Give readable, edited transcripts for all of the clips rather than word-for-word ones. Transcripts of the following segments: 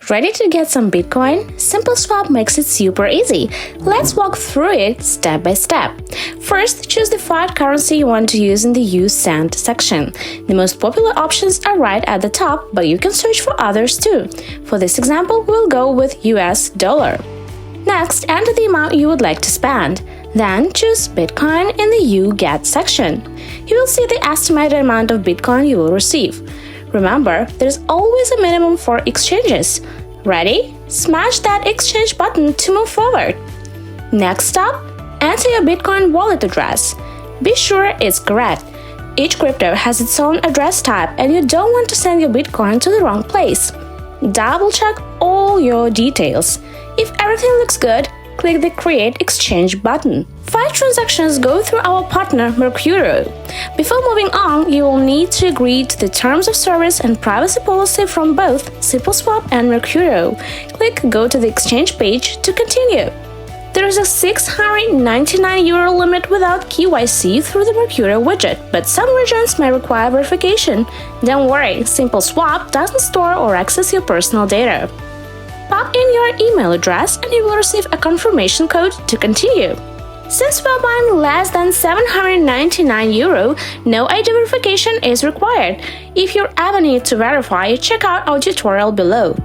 Ready to get some Bitcoin? SimpleSwap makes it super easy. Let's walk through it step by step. First, choose the fiat currency you want to use in the Use Send section. The most popular options are right at the top, but you can search for others too. For this example, we'll go with US dollar. Next, enter the amount you would like to spend. Then choose Bitcoin in the You Get section. You will see the estimated amount of Bitcoin you will receive. Remember, there's always a minimum for exchanges. Ready? Smash that exchange button to move forward. Next up, enter your Bitcoin wallet address. Be sure it's correct. Each crypto has its own address type and you don't want to send your Bitcoin to the wrong place. Double check all your details. If everything looks good, click the Create Exchange button. 5 transactions go through our partner Mercurial. Before moving on, you will need to agree to the terms of service and privacy policy from both SimpleSwap and Mercurial. Click Go to the exchange page to continue. There is a €699 limit without KYC through the Mercurial widget, but some regions may require verification. Don't worry, SimpleSwap doesn't store or access your personal data. Pop in your email address and you will receive a confirmation code to continue. Since we are buying less than €799, no ID verification is required. If you ever need to verify, check out our tutorial below.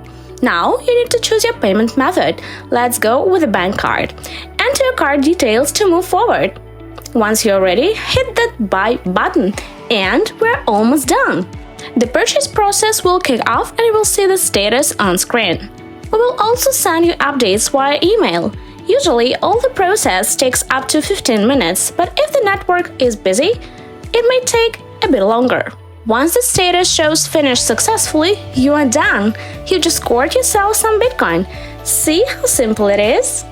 Now you need to choose your payment method. Let's go with a bank card. Enter your card details to move forward. Once you're ready, hit that Buy button and we're almost done. The purchase process will kick off and you will see the status on screen. We will also send you updates via email. Usually, all the process takes up to 15 minutes, but if the network is busy, it may take a bit longer. Once the status shows finished successfully, you are done. You just scored yourself some Bitcoin. See how simple it is?